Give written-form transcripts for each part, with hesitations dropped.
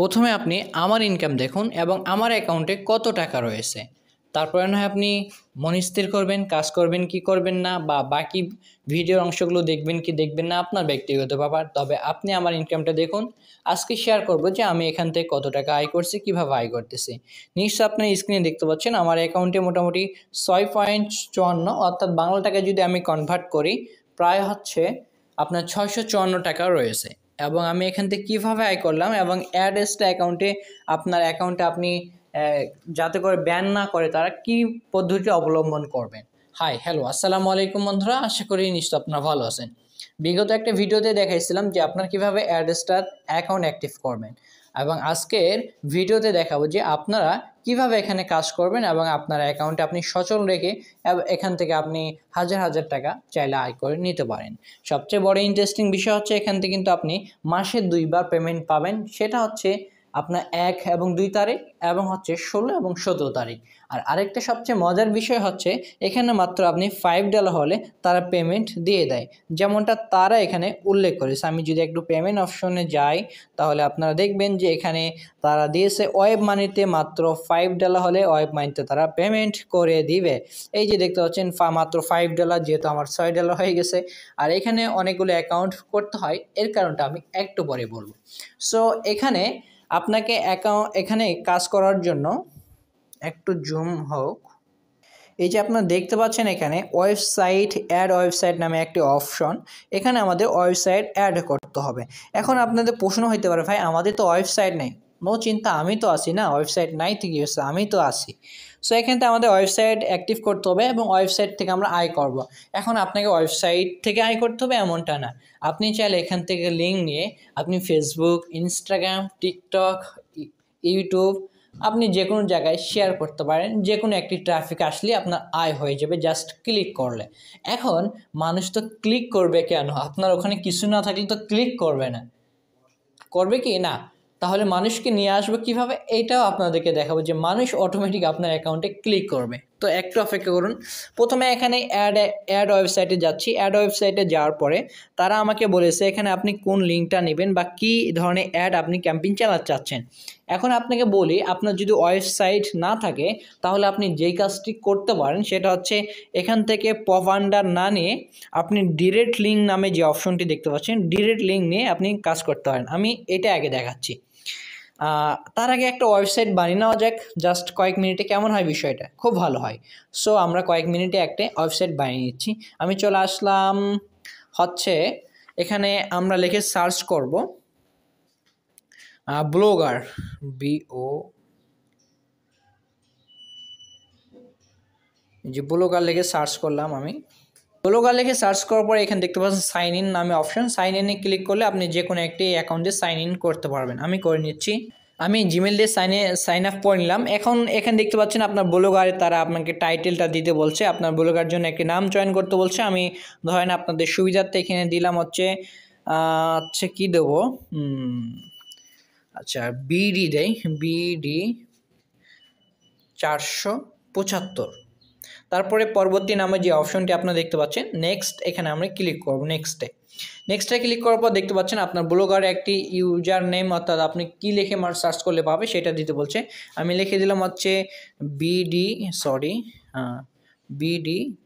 প্রথমে আপনি আমার ইনকাম দেখুন এবং আমার অ্যাকাউন্টে কত টাকা রয়েছে। তারপরে না হয় আপনি মন স্থির করবেন, কাজ করবেন কি করবেন না, বা বাকি ভিডিওর অংশগুলো দেখবেন কি দেখবেন না, আপনার ব্যক্তিগত ব্যাপার। তবে আপনি আমার ইনকামটা দেখুন। আজকে শেয়ার করব যে আমি এখান থেকে কত টাকা আয় করছি, কিভাবে আয় করতেছি। নিশ্চয়ই আপনি স্ক্রিনে দেখতে পাচ্ছেন আমার অ্যাকাউন্টে মোটামুটি 6.54, অর্থাৎ বাংলা টাকায় যদি আমি কনভার্ট করি প্রায় হচ্ছে আপনার 654 টাকা রয়েছে। এবং আমি এখান থেকে কীভাবে আয় করলাম এবং অ্যাড্রেসটা আপনার অ্যাকাউন্টে আপনি যাতে করে ব্যান না করে তারা কি পদ্ধতি অবলম্বন করবেন। হ্যালো, আসসালামু আলাইকুম বন্ধুরা, আশা করি নিশ্চয় আপনারা ভালো আছেন। বিগত একটা ভিডিওতে দেখাইছিলাম যে আপনার কিভাবে অ্যাড্রেসটার অ্যাকাউন্ট অ্যাক্টিভ করবেন, এবং আজকের ভিডিওতে দেখাবো যে আপনারা কিভাবে এখানে কাজ করবেন এবং আপনার অ্যাকাউন্টে আপনি সচল রেখে এখান থেকে আপনি হাজার হাজার টাকা চাইলে আয় করে নিতে পারেন। সবচেয়ে বড় ইন্টারেস্টিং বিষয় হচ্ছে এখান থেকে কিন্তু আপনি মাসে 2বার পেমেন্ট পাবেন। সেটা হচ্ছে আপনার 1 এবং 2 তারিখ এবং হচ্ছে 16 এবং 17 তারিখ। আর আরেকটা সবচেয়ে মজার বিষয় হচ্ছে এখানে মাত্র আপনি $5 হলে তারা পেমেন্ট দিয়ে দেয়, যেমনটা তারা এখানে উল্লেখ করেছে। আমি যদি একটু পেমেন্ট অপশনে যাই তাহলে আপনারা দেখবেন যে এখানে তারা দিয়েছে ওয়েব মানিতে মাত্র $5 হলে ওয়েব মানিতে তারা পেমেন্ট করে দিবে। এই যে দেখতে পাচ্ছেন মাত্র $5, যেহেতু আমার $6 হয়ে গেছে। আর এখানে অনেকগুলো অ্যাকাউন্ট করতে হয়, এর কারণটা আমি একটু পরে বলবো। সো এখানে আপনাকে এখানে কাজ করার জন্য একটু জুম হোক। এই যে আপনারা দেখতে পাচ্ছেন এখানে ওয়েবসাইট নামে একটি অপশন। এখানে আমাদের ওয়েবসাইট অ্যাড করতে হবে। এখন আপনাদের প্রশ্ন হইতে পারে, ভাই আমাদের তো ওয়েবসাইট নেই। নো চিন্তা, আমি তো আছি না, ওয়েবসাইট নাই থেকে গেছে, আমি তো আছি। সো এখান থেকে আমাদের ওয়েবসাইট অ্যাক্টিভ করতে হবে এবং ওয়েবসাইট থেকে আমরা আয় করব। এখন আপনাকে ওয়েবসাইট থেকে আয় করতে হবে এমনটা না, আপনি চাইলে এখান থেকে লিঙ্ক নিয়ে আপনি ফেসবুক, ইনস্টাগ্রাম, টিকটক, ইউটিউব আপনি যে কোনো জায়গায় শেয়ার করতে পারেন। যে কোনো একটি ট্রাফিক আসলে আপনার আয় হয়ে যাবে জাস্ট ক্লিক করলে। এখন মানুষ তো ক্লিক করবে কেন? আপনার ওখানে কিছু না থাকলে তো ক্লিক করবে না, করবে কি না? তাহলে মানুষকে নিয়ে আসবো কিভাবে, এইটাও আপনাদেরকে দেখাবো যে মানুষ অটোমেটিক আপনার অ্যাকাউন্টে ক্লিক করবে। তো একটু অপেক্ষা করুন। প্রথমে এখানে অ্যাড ওয়েবসাইটে যাচ্ছি। অ্যাড ওয়েবসাইটে যাওয়ার পরে তারা আমাকে বলেছে এখানে আপনি কোন লিঙ্কটা নেবেন বা কী ধরনের অ্যাড আপনি ক্যাম্পেইন চালাতে চাচ্ছেন। এখন আপনাকে বলি, আপনার যদি ওয়েবসাইট না থাকে তাহলে আপনি যেই কাজটি করতে পারেন সেটা হচ্ছে এখান থেকে পপ আন্ডার না নিয়ে আপনি ডিরেক্ট লিঙ্ক নামে যে অপশনটি দেখতে পাচ্ছেন, ডিরেক্ট লিঙ্ক নিয়ে আপনি কাজ করতে পারেন। আমি এটা আগে দেখাচ্ছি। তার আগে একটা ওয়েবসাইট বানিয়ে নেওয়া যাক, জাস্ট কয়েক মিনিটে। কেমন হয় বিষয়টা? খুব ভালো হয়। সো আমরা কয়েক মিনিটে একটা ওয়েবসাইট বানিয়ে নিচ্ছি। আমি চলে আসলাম হচ্ছে এখানে, আমরা লিখে সার্চ করব ব্লগার, ব্লগার লিখে সার্চ করলাম। আমি ব্লগার লিখে সার্চ করার পর এখানে দেখতে পাচ্ছেন সাইন ইন নামে অপশন। সাইন ইনে ক্লিক করলে আপনি যে কোনো একটি অ্যাকাউন্টে সাইন ইন করতে পারবেন। আমি করে নিচ্ছি। আমি জিমেল দিয়ে সাইন আপ করে নিলাম। এখন এখানে দেখতে পাচ্ছেন আপনার ব্লগারে তারা আপনাকে টাইটেলটা দিতে বলছে, আপনার ব্লগার জন্য একটি নাম চয়ন করতে বলছে। আমি ধরেন আপনাদের সুবিধার্থে এখানে দিলাম হচ্ছে কি দেবো, আচ্ছা বিডি দেই, BD 475। তারপরে পরবর্তী নামে যে অপশনটি আপনারা দেখতে পাচ্ছেন নেক্সট, এখানে আমরা ক্লিক করব। নেক্সটে ক্লিক করার পর দেখতে পাচ্ছেন আপনার ব্লগার একটি ইউজার নেম, অর্থাৎ আপনি কি লিখে সার্চ করলে পাবে সেটা দিতে বলছে। আমি লিখে দিলাম হচ্ছে BD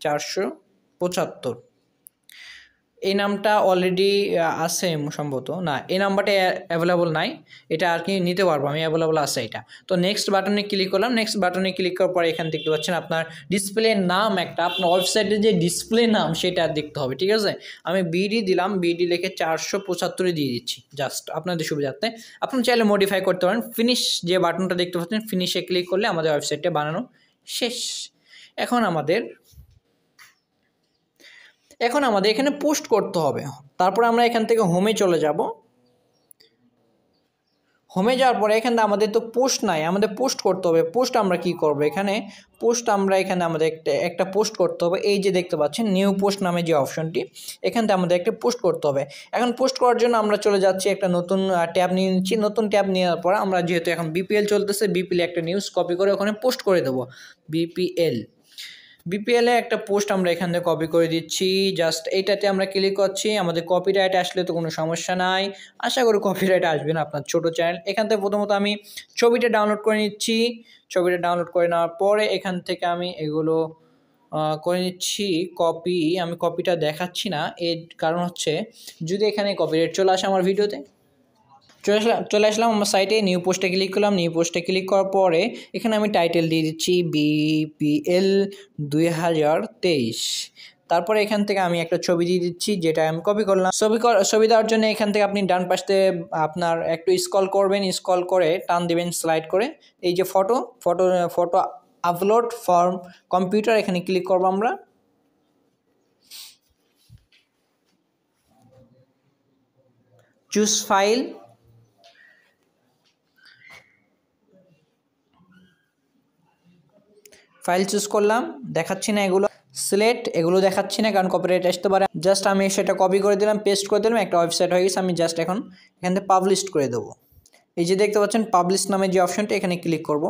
475। এই নামটা অলরেডি আছে সম্ভবত, না এই নাম্বারটা অ্যাভেলেবল নাই, এটা আর কি নিতে পারবো আমি, অ্যাভেলেবল আছে এটা। তো নেক্সট বাটনে ক্লিক করলাম। নেক্সট বাটনে ক্লিক করার পরে এখানে দেখতে পাচ্ছেন আপনার ডিসপ্লে নাম একটা, আপনার ওয়েবসাইটের যে ডিসপ্লে নাম সেটা দেখতে হবে, ঠিক আছে। আমি BD দিলাম, BD লিখে 475 দিয়ে দিচ্ছি জাস্ট আপনাদের সুবিধার্থে। আপনি চাইলে মডিফাই করতে পারেন। ফিনিশ যে বাটনটা দেখতে পাচ্ছেন, ফিনিশে ক্লিক করলে আমাদের ওয়েবসাইটটা বানানো শেষ। এখন আমাদের এখানে পোস্ট করতে হবে। তারপর আমরা এখান থেকে হোমে চলে যাব। হোমে যাওয়ার পরে এখানে আমাদের তো পোস্ট নাই, আমাদের পোস্ট করতে হবে। পোস্ট আমরা কি করব, এখানে আমাদের একটা পোস্ট করতে হবে। এই যে দেখতে পাচ্ছেন নিউ পোস্ট নামে যে অপশনটি, এখান থেকে আমাদের একটা পোস্ট করতে হবে। এখন পোস্ট করার জন্য আমরা চলে যাচ্ছি, একটা নতুন ট্যাব নিয়ে নিচ্ছি। নতুন ট্যাব নেওয়ার পর আমরা যেহেতু এখন BPL চলতেছে, BPL একটা নিউজ কপি করে ওখানে পোস্ট করে দেবো। BPL বিপিএল এ একটা পোস্ট আমরা এখান থেকে কপি করে দিচ্ছি, জাস্ট এইটাতে আমরা ক্লিক করছি। আমাদের কপিরাইট আসলে তো কোনো সমস্যা নাই, আশা করি কপিরাইট আসবে না আপনার ছোট চ্যানেল। এখান থেকে প্রথমত আমি ছবিটা ডাউনলোড করে নিচ্ছি। ছবিটা ডাউনলোড করে নেওয়ার পরে এখান থেকে আমি এগুলো করে নিচ্ছি কপি। আমি কপিটা দেখাচ্ছি না, এর কারণ হচ্ছে যদি এখানে কপিরাইট চলে আসে আমার ভিডিওতে। চলে আসলাম আমার সাইটে, নিউ পোস্টে ক্লিক করলাম। নিউ পোস্টে ক্লিক করার পরে এখানে আমি টাইটেল দিয়ে দিচ্ছি বিপিএল 2023। তারপরে এখান থেকে আমি একটা ছবি দিয়ে দিচ্ছি, যেটা আমি কপি করলাম। ছবি দেওয়ার জন্য এখান থেকে আপনি ডান পাশে আপনার একটু স্ক্রল করবেন, স্ক্রল করে টান দিবেন স্লাইড করে। এই যে ফটো আপলোড ফর্ম কম্পিউটার, এখানে ক্লিক করবো আমরা। চুজ ফাইল, ফাইল চুজ করলাম। দেখাচ্ছি না এগুলো, সিলেক্ট, এগুলো দেখাচ্ছি না কারণ কপিরাইট আসতে পারে। জাস্ট আমি সেটা কপি করে দিলাম, পেস্ট করে দিলাম, একটা ওয়েবসাইট হয়ে গেছে। আমি জাস্ট এখন এখান থেকে পাবলিশ করে দেবো। এই যে দেখতে পাচ্ছেন পাবলিশ নামে যে অপশনটা, এখানে ক্লিক করব,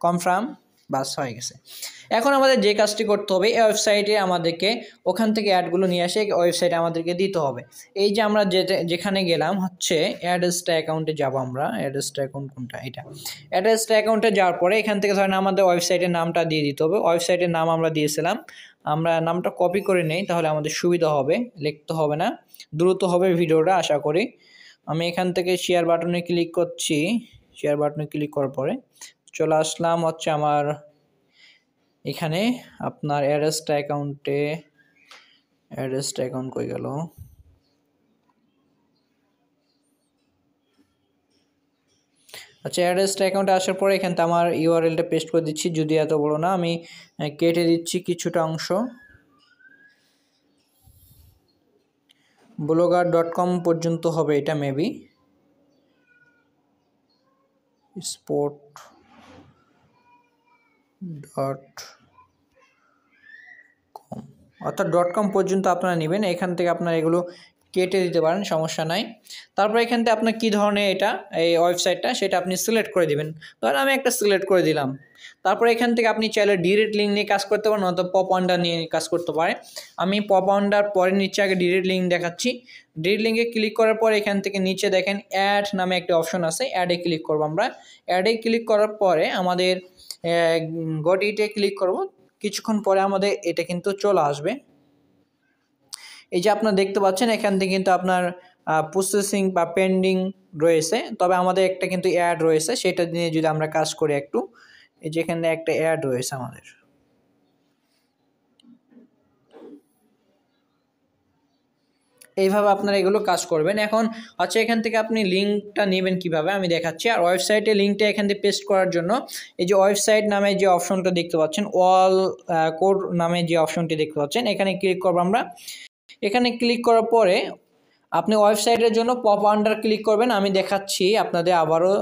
কনফার্ম, বাস হয়ে গেছে। এখন আমাদের যে কাজটি করতে হবে, এই ওয়েবসাইটে আমাদেরকে ওখান থেকে অ্যাডগুলো নিয়ে আসে ওয়েবসাইটে আমাদেরকে দিতে হবে। এই যে আমরা যেখানে গেলাম হচ্ছে অ্যাড্রেসটা অ্যাকাউন্টে যাব আমরা। অ্যাড্রেসটা অ্যাকাউন্ট কোনটা, এটা অ্যাড্রেসটা অ্যাকাউন্টে যাওয়ার পরে এখান থেকে ধরেন আমাদের ওয়েবসাইটের নামটা দিয়ে দিতে হবে। ওয়েবসাইটের নাম আমরা দিয়েছিলাম, আমরা নামটা কপি করে নেই তাহলে আমাদের সুবিধা হবে, লিখতে হবে না, দ্রুত হবে ভিডিওটা আশা করি। আমি এখান থেকে শেয়ার বাটনে ক্লিক করছি। শেয়ার বাটনে ক্লিক করার পরে চলে আসলাম হচ্ছে আমার এখানে আপনার অ্যাড্রেসটা অ্যাকাউন্টে। অ্যাড্রেসটা অ্যাকাউন্ট কই গেল, আচ্ছা অ্যাড্রেসটা অ্যাকাউন্টে আসার পরে এখান থেকে আমার ইউআরএলটা পেস্ট করে দিচ্ছি, যদি এত বড় না, আমি কেটে দিচ্ছি কিছুটা অংশ। blogger.com পর্যন্ত হবে এটা, মেবি sport.com, অর্থাৎ .com পর্যন্ত আপনারা নেবেন। এখান থেকে আপনারা এগুলো কেটে দিতে পারেন, সমস্যা নাই। তারপর এখান থেকে আপনার কী ধরনের এটা এই ওয়েবসাইটটা সেটা আপনি সিলেক্ট করে দিবেন। ধরেন আমি একটা সিলেক্ট করে দিলাম। তারপর এখান থেকে আপনি চাইলে ডিরেক্ট লিঙ্ক নিয়ে কাজ করতে পারেন, অথবা পপ আন্ডার নিয়ে কাজ করতে পারে। আমি পপ আন্ডার পরে নিচে আগে ডিরেক্ট লিঙ্ক দেখাচ্ছি। ডিরেক্ট লিঙ্কে ক্লিক করার পর এখান থেকে নিচে দেখেন অ্যাড নামে একটা অপশন আছে, অ্যাডে ক্লিক করবো আমরা। অ্যাডে ক্লিক করার পরে আমাদের গট ইটে ক্লিক করব। কিছুক্ষণ পরে আমাদের এটা কিন্তু চলে আসবে। এই যে আপনারা দেখতে পাচ্ছেন এখান থেকে কিন্তু আপনার প্রসেসিং বা পেন্ডিং রয়েছে, তবে আমাদের একটা কিন্তু অ্যাড রয়েছে, সেটা নিয়ে যদি আমরা কাজ করি একটু। এই যে এখানে একটা অ্যাড রয়েছে আমাদের, এইভাবে আপনারা এগুলো কাজ করবেন। এখন হচ্ছে এখান থেকে আপনি লিঙ্কটা নেবেন কিভাবে আমি দেখাচ্ছি। আর ওয়েবসাইটে লিঙ্কটা এখান থেকে পেস্ট করার জন্য এই যে ওয়েবসাইট নামে যে অপশনটা দেখতে পাচ্ছেন, অল কোড নামে যে অপশনটি দেখতে পাচ্ছেন, এখানে ক্লিক করবো আমরা। এখানে ক্লিক করার পরে আপনি ওয়েবসাইটের জন্য পপ আন্ডার ক্লিক করবেন, আমি দেখাচ্ছি আপনাদের আবারও।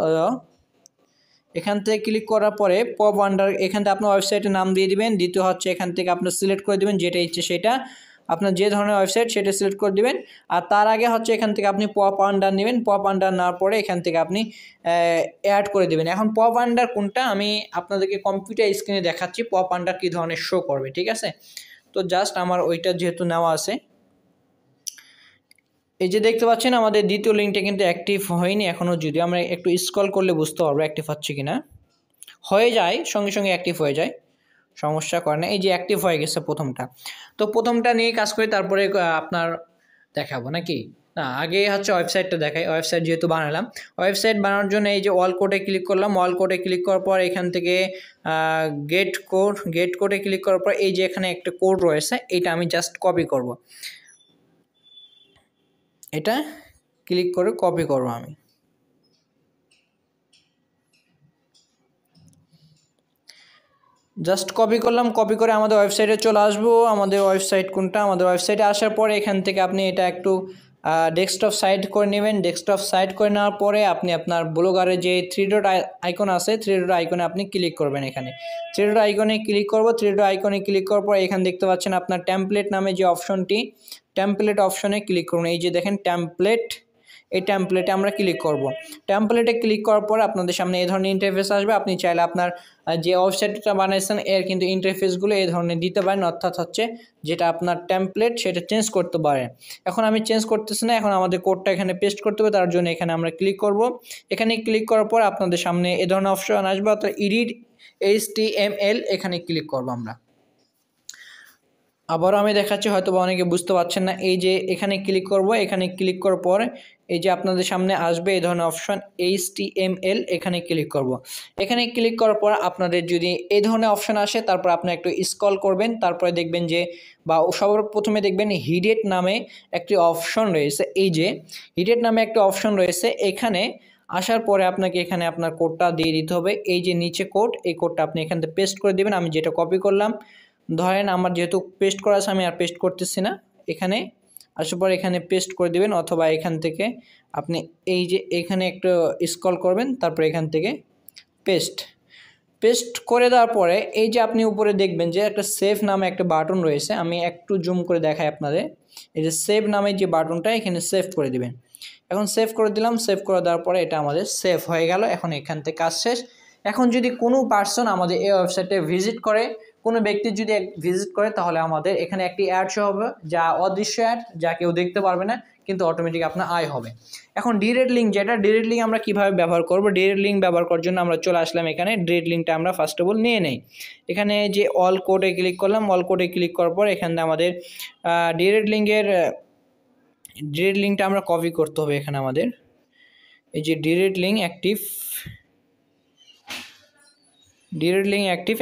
এখান থেকে ক্লিক করার পরে পপ আন্ডার, এখান থেকে আপনার ওয়েবসাইটের নাম দিয়ে দিবেন। দ্বিতীয় হচ্ছে এখান থেকে আপনার সিলেক্ট করে দিবেন যেটা ইচ্ছে সেটা, আপনার যে ধরনের ওয়েবসাইট সেটা সিলেক্ট করে দিবেন। আর তার আগে হচ্ছে এখান থেকে আপনি পপ আন্ডার নেবেন। পপ আন্ডার নেওয়ার পরে এখান থেকে আপনি অ্যাড করে দিবেন। এখন পপ আন্ডার কোনটা আমি আপনাদেরকে কম্পিউটার স্ক্রিনে দেখাচ্ছি, পপ আন্ডার কী ধরনের শো করবে, ঠিক আছে? তো জাস্ট আমার ওইটা যেহেতু নেওয়া আছে, এই যে দেখতে পাচ্ছেন আমাদের দ্বিতীয় লিঙ্কটা কিন্তু অ্যাক্টিভ হয়নি এখনও, যদি আমরা একটু স্ক্রল করলে বুঝতে পারবো অ্যাক্টিভ হচ্ছে কিনা। হয়ে যায়, সঙ্গে সঙ্গে অ্যাক্টিভ হয়ে যায়, সমস্যা করে না। এই যে অ্যাক্টিভ হয়ে গেছে প্রথমটা, তো প্রথমটা নিয়ে কাজ করি, তারপরে আপনার দেখাবো নাকি না, আগে হচ্ছে ওয়েবসাইটটা দেখাই। ওয়েবসাইট যেহেতু বানালাম, ওয়েবসাইট বানানোর জন্য এই যে অল কোডে ক্লিক করলাম। অল কোডে ক্লিক করার পর এখান থেকে গেট কোডে ক্লিক করার পর এই যে এখানে একটা কোড রয়েছে, এটা আমি জাস্ট কপি করব। এটা ক্লিক করে কপি করব আমি। জাস্ট কপি করলাম, কপি করে আমাদের ওয়েবসাইটে চলে আসবো। আমাদের ওয়েবসাইট কোনটা, আমাদের ওয়েবসাইটে আসার পরে এখান থেকে আপনি এটা একটু ডেস্কটপ সাইড করে নেবেন। ডেস্কটপ সাইড করে নেওয়ার পরে আপনি আপনার ব্লগারে যে 3 ডট আইকন আছে, 3 ডট আইকনে আপনি ক্লিক করবেন। এখানে 3 ডট আইকনে ক্লিক করব। 3 ডট আইকনে ক্লিক করার পর এখানে দেখতে পাচ্ছেন আপনার টেমপ্লেট নামে যে অপশনটি, টেমপ্লেট অপশনে ক্লিক করুন। এই যে দেখেন টেমপ্লেট, এই টেমপ্লেটে আমরা ক্লিক করব। টেমপ্লেটে ক্লিক করার পর আপনাদের সামনে এই ধরনের ইন্টারফেস আসবে। আপনি চাইলে আপনার যে ওয়েবসাইটটা বানাইছেন এর কিন্তু ইন্টারফেসগুলো এই ধরনের দিতে পারেন, অর্থাৎ হচ্ছে যেটা আপনার টেমপ্লেট সেটা চেঞ্জ করতে পারেন। এখন আমি চেঞ্জ করতেছি না, এখন আমাদের কোডটা এখানে পেস্ট করতে হবে, তার জন্য এখানে আমরা ক্লিক করব। এখানে ক্লিক করার পর আপনাদের সামনে এই ধরনের অপশন আসবে, অর্থাৎ এডিট HTML, এখানে ক্লিক করব আমরা। আবারও আমি দেখাচ্ছি, হয়তো বা অনেকে বুঝতে পারছেন না। এই যে এখানে ক্লিক করব, এখানে ক্লিক করার পর এই যে আপনাদের সামনে আসবে এই ধরনের অপশন HTML, এখানে ক্লিক করব। এখানে ক্লিক করার পর আপনাদের যদি এই ধরনের অপশন আসে, তারপর আপনি একটু স্ক্রল করবেন, তারপরে দেখবেন যে বা সবার প্রথমে দেখবেন হিডেট নামে একটি অপশন রয়েছে। এই যে হিডেট নামে একটা অপশন রয়েছে, এখানে আসার পরে আপনাকে এখানে আপনার কোডটা দিয়ে দিতে হবে। এই যে নিচে কোড, এই কোডটা আপনি এখান থেকে পেস্ট করে দেবেন। আমি যেটা কপি করলাম, ধরেন আমার যেহেতু পেস্ট করা আছে আমি আর পেস্ট করতেছি না, এখানে আসার পর এখানে পেস্ট করে দিবেন, অথবা এখান থেকে আপনি এই যে এখানে একটু স্ক্রল করবেন, তারপর এখান থেকে পেস্ট করে দেওয়ার পরে এই যে আপনি উপরে দেখবেন যে একটা সেভ নামে একটা বাটন রয়েছে। আমি একটু জুম করে দেখাই আপনাদের। এই যে সেভ নামে যে বাটনটা, এখানে সেভ করে দিবেন। এখন সেভ করে দিলাম। সেভ করে দেওয়ার পরে এটা আমাদের সেভ হয়ে গেল। এখন এখান থেকে কাজ শেষ। এখন যদি কোনো পার্সন আমাদের এই ওয়েবসাইটে ভিজিট করে, কোনো ব্যক্তি যদি ভিজিট করে, তাহলে আমাদের এখানে একটি অ্যাড শো হবে, যা অদৃশ্য অ্যাড, যা কেউ দেখতে পারবে না, কিন্তু অটোমেটিক আপনার আয় হবে। এখন ডিরেক্ট লিঙ্ক, যেটা ডিরেক্ট লিঙ্ক আমরা কীভাবে ব্যবহার করব, ডিরেক্ট লিঙ্ক ব্যবহার করার জন্য আমরা চলে আসলাম এখানে। ডিরেক্ট লিঙ্কটা আমরা ফার্স্ট অফ অল নিয়ে নেই। এখানে যে অল কোডে ক্লিক করলাম, অল কোডে ক্লিক করার পর এখানে আমাদের ডিরেক্ট লিঙ্কটা আমরা কপি করতে হবে। এখানে আমাদের এই যে ডিরেক্ট লিঙ্ক অ্যাক্টিভ,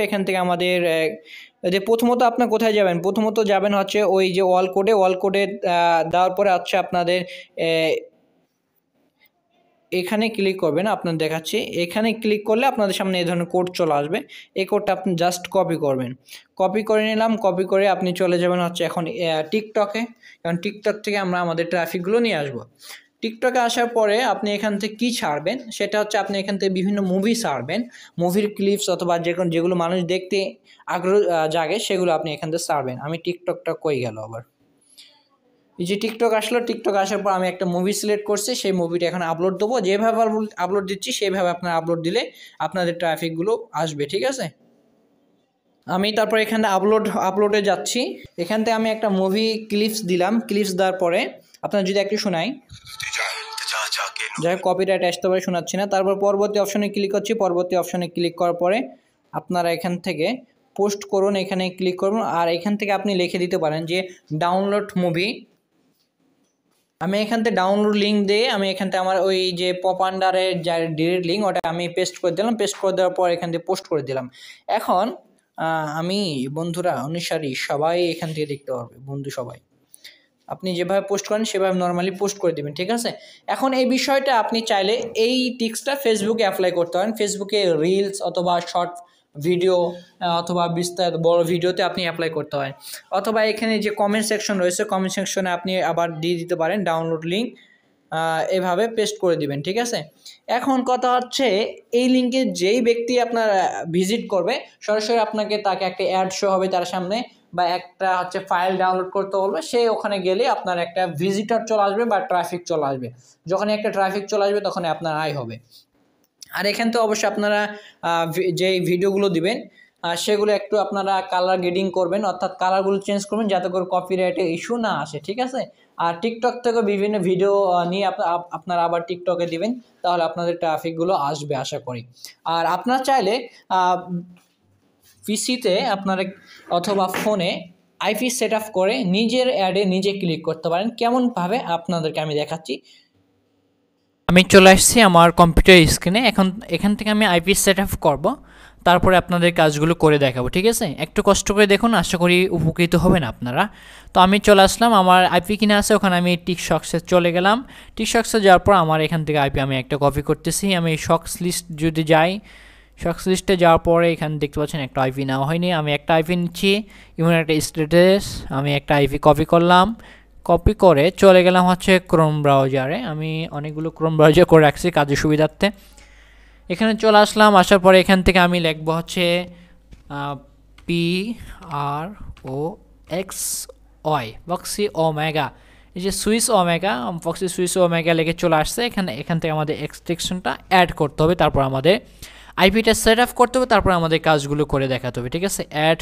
এখান থেকে আমাদের যে প্রথমত আপনার কোথায় যাবেন, প্রথমত যাবেন হচ্ছে ওই যে অল কোডে দেওয়ার পরে হচ্ছে আপনাদের এখানে ক্লিক করবেন। আপনার দেখাচ্ছি, এখানে ক্লিক করলে আপনাদের সামনে এই ধরনের কোড চলে আসবে। এই কোডটা আপনি জাস্ট কপি করবেন। কপি করে নিলাম। কপি করে আপনি চলে যাবেন হচ্ছে এখন টিকটকে, কারণ টিকটক থেকে আমরা আমাদের ট্রাফিকগুলো নিয়ে আসবো। টিকটকে আসার পরে আপনি এখান থেকে কী ছাড়বেন, সেটা হচ্ছে আপনি এখান থেকে বিভিন্ন মুভি ছাড়বেন, মুভির ক্লিপস অথবা যেগুলো মানুষ দেখতে আগ্রহ জাগে, সেগুলো আপনি এখান থেকে ছাড়বেন। আমি টিকটকটা কই গেল আবার, এই যে টিকটক আসলো। টিকটক আসার পর আমি একটা মুভি সিলেক্ট করছি, সেই মুভিটা এখন আপলোড দেবো। যেভাবে আপলোড দিচ্ছি সেইভাবে আপনার আপলোড দিলে আপনাদের ট্রাফিকগুলো আসবে, ঠিক আছে। আমি তারপর এখানে আপলোডে যাচ্ছি। এখান থেকে আমি একটা মুভি ক্লিপস দিলাম। ক্লিপস দেওয়ার পরে আপনার যদি একটু শোনাই, যাই কপিরাইট আসতে পারে, শোনাচ্ছি না। তারপর পরবর্তী অপশনে ক্লিক করছি। পরবর্তী অপশনে ক্লিক করার পরে আপনারা এখান থেকে পোস্ট করুন, এখানে ক্লিক করুন। আর এখান থেকে আপনি লিখে দিতে পারেন যে ডাউনলোড মুভি। আমি এখান থেকে ডাউনলোড লিঙ্ক দিয়ে আমি এখান থেকে আমার ওই যে পপ আন্ডারের যা ডিরেক্ট লিঙ্ক, ওটা আমি পেস্ট করে দিলাম। পেস্ট করে দেওয়ার পর এখান থেকে পোস্ট করে দিলাম। এখন আমি বন্ধুরা অনুসারী সবাই এখান থেকে দেখতে পারবে, বন্ধু সবাই আপনি যেভাবে পোস্ট করেন সেভাবে নর্মালি পোস্ট করে দেবেন, ঠিক আছে। এখন এই বিষয়টা আপনি চাইলে এই টিক্সটা ফেসবুকে অ্যাপ্লাই করতে পারেন। ফেসবুকে রিলস অথবা শর্ট ভিডিও অথবা বিস্তারিত বড় ভিডিওতে আপনি অ্যাপ্লাই করতে পারেন, অথবা এখানে যে কমেন্ট সেকশন রয়েছে, কমেন্ট সেকশনে আপনি আবার দিয়ে দিতে পারেন ডাউনলোড লিঙ্ক, এভাবে পেস্ট করে দিবেন, ঠিক আছে। এখন কথা হচ্ছে এই লিঙ্কে যেই ব্যক্তি আপনার ভিজিট করবে, সরাসরি আপনাকে তাকে একটা অ্যাড শো হবে তার সামনে, বা একটা হচ্ছে ফাইল ডাউনলোড করতে বলবে, সে ওখানে গেলে আপনার একটা ভিজিটর চলে আসবে বা ট্রাফিক চলে আসবে। যখন একটা ট্রাফিক চলে আসবে তখন আপনার আয় হবে। আর এখান থেকে অবশ্যই আপনারা যে ভিডিওগুলো দিবেন সেগুলো একটু আপনারা কালার গ্রেডিং করবেন, অর্থাৎ কালারগুলো চেঞ্জ করবেন যাতে করে কপিরাইটের ইস্যু না আসে, ঠিক আছে। আর টিকটক থেকে বিভিন্ন ভিডিও নিয়ে আপনারা আবার টিকটকে দিবেন, তাহলে আপনাদের ট্রাফিকগুলো আসবে আশা করি। আর আপনারা চাইলে পিসিতে আপনারা অথবা ফোনে আইপি সেট আপ করে নিজের অ্যাডে নিজে ক্লিক করতে পারেন। কেমনভাবে আপনাদেরকে আমি দেখাচ্ছি। আমি চলে আসছি আমার কম্পিউটার স্ক্রিনে। এখন এখান থেকে আমি আইপি সেট আপ করবো, তারপরে আপনাদের কাজগুলো করে দেখাবো, ঠিক আছে। একটু কষ্ট করে দেখুন, আশা করি উপকৃত হবেন আপনারা। তো আমি চলে আসলাম, আমার আইপি কিনে আছে, ওখানে আমি টিকশক্সে চলে গেলাম। টিকশক্সে যাওয়ার পর আমার এখান থেকে আইপি আমি একটা কপি করতেছি। আমি শক্স লিস্ট যদি যাই, শক্স লিস্টে যাওয়ার পরে এখানে দেখতে পাচ্ছেন একটা আইপি নেওয়া হয়নি, আমি একটা আইপি নিচ্ছি, ইভেন একটা স্ট্যাটাস। আমি একটা আইপি কপি করলাম, কপি করে চলে গেলাম হচ্ছে ক্রোম ব্রাউজারে। আমি অনেকগুলো ক্রোম ব্রাউজার করে রাখছি কাজের সুবিধার্থে। এখানে চলে আসলাম, আসার পরে এখান থেকে আমি লিখবো হচ্ছে PROXY বক্সি ওমেগা, এই যে Swiss omega proxy Swiss omega লেগে চলে আসছে, এখান থেকে আমাদের এক্সটেনশনটা অ্যাড করতে হবে, তারপর আমাদের আইপিটা সেট আপ করতে হবে, তারপর আমাদের কাজগুলো করে দেখাতে হবে। ঠিক আছে, অ্যাড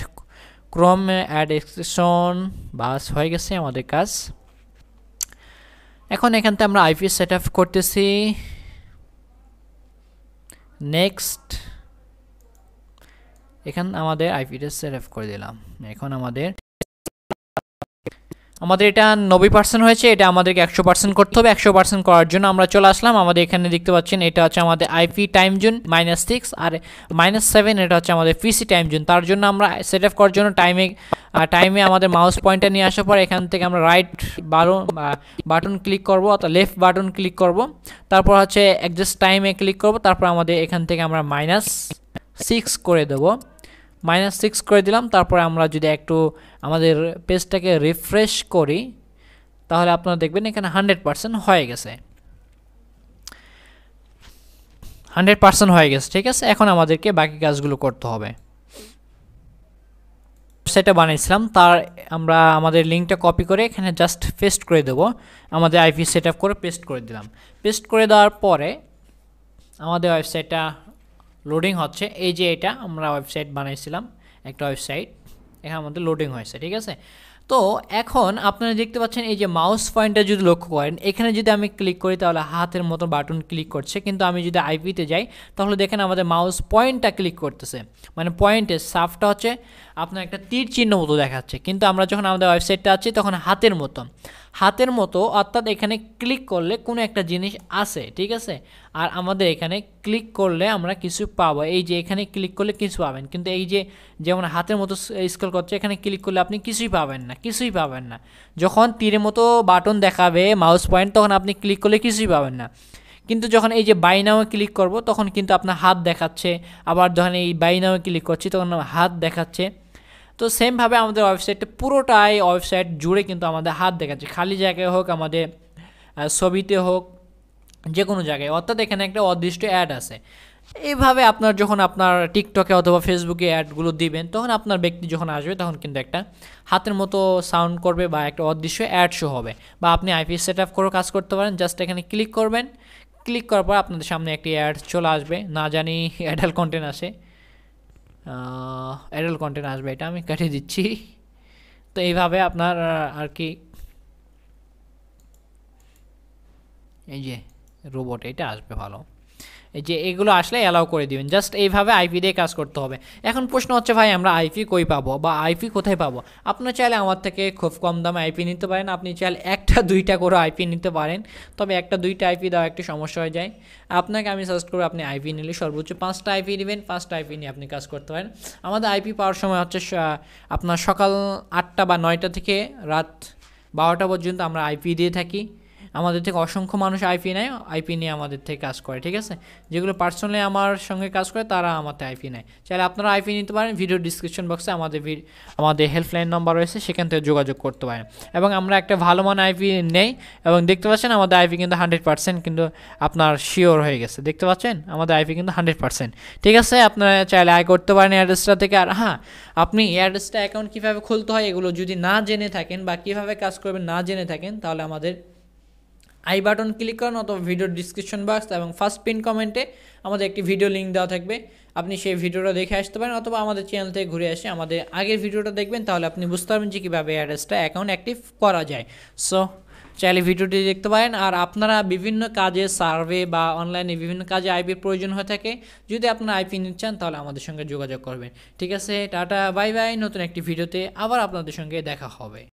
ক্রোম অ্যাড এক্সটেনশন, বাস হয়ে গেছে আমাদের কাজ। এখন এখান থেকে আমরা আইপি সেট আপ করতেছি, নেক্সট। এখান আমাদের আইপিটা সেট আপ করে দিলাম। এখন আমাদের এটা 90% হয়েছে, এটা আমাদেরকে 100% করতে হবে। 100% করার জন্য আমরা চলে আসলাম, আমাদের এখানে দেখতে পাচ্ছেন এটা হচ্ছে আমাদের আইপি টাইম জোন -6 আর -7, এটা হচ্ছে আমাদের পিসি টাইম জোন। তার জন্য আমরা সেট আপ করার জন্য টাইমে আমাদের মাউস পয়েন্টার নিয়ে আসার পর এখান থেকে আমরা রাইট বাটন ক্লিক করব অথবা লেফট বাটন ক্লিক করব, তারপর হচ্ছে অ্যাডজাস্ট টাইমে ক্লিক করব, তারপর আমাদের এখান থেকে আমরা -6 করে দেবো। -6 করে দিলাম। তারপরে আমরা যদি একটু আমাদের পেজটাকে রিফ্রেশ করি তাহলে আপনারা দেখবেন এখানে 100% হয়ে গেছে, 100% হয়ে গেছে। ঠিক আছে, এখন আমাদেরকে বাকি কাজগুলো করতে হবে। সেটা বানিয়েছিলাম, তার আমরা আমাদের লিঙ্কটা কপি করে এখানে জাস্ট পেস্ট করে দেবো। আমাদের আইপি সেট আপ করে পেস্ট করে দিলাম। পেস্ট করে দেওয়ার পরে আমাদের ওয়েবসাইটটা লোডিং হচ্ছে। এই যে এটা আমরা ওয়েবসাইট বানাইছিলাম, একটা ওয়েবসাইট, এখানে আমাদের লোডিং হয়েছে। ঠিক আছে, তো এখন আপনারা দেখতে পাচ্ছেন এই যে মাউস পয়েন্টটা যদি লক্ষ্য করেন, এখানে যদি আমি ক্লিক করি তাহলে হাতের মতো বাটন ক্লিক করছে, কিন্তু আমি যদি আইপিতে যাই তাহলে দেখেন আমাদের মাউস পয়েন্টটা ক্লিক করতেছে, মানে পয়েন্টের সাফটা হচ্ছে আপনার একটা তীর চিহ্ন মতো দেখাচ্ছে, কিন্তু আমরা যখন আমাদের ওয়েবসাইটটা আছি তখন হাতের মতো অর্থাৎ এখানে ক্লিক করলে কোনো একটা জিনিস আছে। ঠিক আছে, আর আমাদের এখানে ক্লিক করলে আমরা কিছু পাবো, এই যে এখানে ক্লিক করলে কিছু পাবেন, কিন্তু এই যে যেমন হাতের মতো স্ক্রল করছে এখানে ক্লিক করলে আপনি কিছুই পাবেন না। যখন তীরের মতো বাটন দেখাবে মাউস পয়েন্ট তখন আপনি ক্লিক করলে কিছুই পাবেন না, কিন্তু যখন এই যে বাই নাও ক্লিক করব তখন কিন্তু আপনার হাত দেখাচ্ছে, আবার যখন এই বাই নাও ক্লিক করছি তখন হাত দেখাচ্ছে। তো সেমভাবে আমাদের ওয়েবসাইটে পুরোটাই ওয়েবসাইট জুড়ে কিন্তু আমাদের হাত দেখাচ্ছে, খালি জায়গায় হোক, আমাদের ছবিতে হোক, যে কোনো জায়গায়, অর্থাৎ এখানে একটা অদৃষ্ট অ্যাড আছে। এইভাবে আপনার যখন আপনার টিকটকে অথবা ফেসবুকে অ্যাডগুলো দিবেন তখন আপনার ব্যক্তি যখন আসবে তখন কিন্তু একটা হাতের মতো সাউন্ড করবে বা একটা অদৃশ্য অ্যাড শো হবে। বা আপনি আইপি সেট আপ করেও কাজ করতে পারেন, জাস্ট এখানে ক্লিক করবেন, ক্লিক করার পর আপনাদের সামনে একটি অ্যাড চলে আসবে, না জানি অ্যাডাল্ট কন্টেন্ট আসে, অ্যাডাল্ট কন্টেন্ট আসবে, এটা আমি কাটিয়ে দিচ্ছি। তো এইভাবে আপনার আর কি এই যে রোবট এটা আসবে ভালো, এই যে এগুলো আসলে অ্যালাউ করে দিবেন, জাস্ট এইভাবে আইপি দিয়ে কাজ করতে হবে। এখন প্রশ্ন হচ্ছে ভাই আমরা আইপি কই পাবো বা আইপি কোথায় পাবো? আপনার চাইলে আমার থেকে খুব কম দামে আইপি নিতে পারেন, আপনি চাইলে একটা দুইটা করে আইপি নিতে পারেন, তবে একটা দুইটা আইপি দেওয়া একটু সমস্যা হয়ে যায়। আপনাকে আমি সাজেস্ট করব আপনি আইপি নিলে সর্বোচ্চ 5টা আইপি নেবেন, 5টা আইপি নিয়ে আপনি কাজ করতে পারেন। আমাদের আইপি পাওয়ার সময় হচ্ছে আপনার সকাল 8টা বা 9টা থেকে রাত 12টা পর্যন্ত আমরা আইপি দিয়ে থাকি। আমাদের থেকে অসংখ্য মানুষ আইপি নেয়, আইপি নিয়ে আমাদের থেকে কাজ করে। ঠিক আছে, যেগুলো পার্সোনালি আমার সঙ্গে কাজ করে তারা আমাদের আইপি নেয়। চাইলে আপনারা আইপি নিতে পারেন, ভিডিও ডিসক্রিপশন বক্সে আমাদের হেল্পলাইন নম্বর রয়েছে, সেখান থেকে যোগাযোগ করতে পারেন। এবং আমরা একটা ভালো মান আইপি নেই, এবং দেখতে পাচ্ছেন আমাদের আইপি কিন্তু 100% কিন্তু আপনার শিওর হয়ে গেছে। দেখতে পাচ্ছেন আমাদের আইপি কিন্তু 100%। ঠিক আছে, আপনারা চাইলে আয় করতে পারেন অ্যাড্রেসটা থেকে। আর হ্যাঁ, আপনি অ্যাড্রেসটা অ্যাকাউন্ট কীভাবে খুলতে হয় এগুলো যদি না জেনে থাকেন বা কীভাবে কাজ করবেন না জেনে থাকেন, তাহলে আমাদের আই বাটন ক্লিক করুন অথবা ভিডিওর ডিসক্রিপশন বক্স এবং ফার্স্ট পিন কমেন্টে আমাদের একটি ভিডিও লিঙ্ক দেওয়া থাকবে, আপনি সেই ভিডিওটা দেখে আসতে পারেন, অথবা আমাদের চ্যানেল থেকে ঘুরে এসে আমাদের আগের ভিডিওটা দেখবেন, তাহলে আপনি বুঝতে পারবেন যে কীভাবে অ্যাড্রেসটা অ্যাকাউন্ট অ্যাক্টিভ করা যায়। সো চাইলে ভিডিওটি দেখতে পারেন। আর আপনারা বিভিন্ন কাজে সার্ভে বা অনলাইনে বিভিন্ন কাজে আইপির প্রয়োজন হয়ে থাকে, যদি আপনারা আইপি নিতে চান তাহলে আমাদের সঙ্গে যোগাযোগ করবেন। ঠিক আছে, টাটা বাই বাই, নতুন একটি ভিডিওতে আবার আপনাদের সঙ্গে দেখা হবে।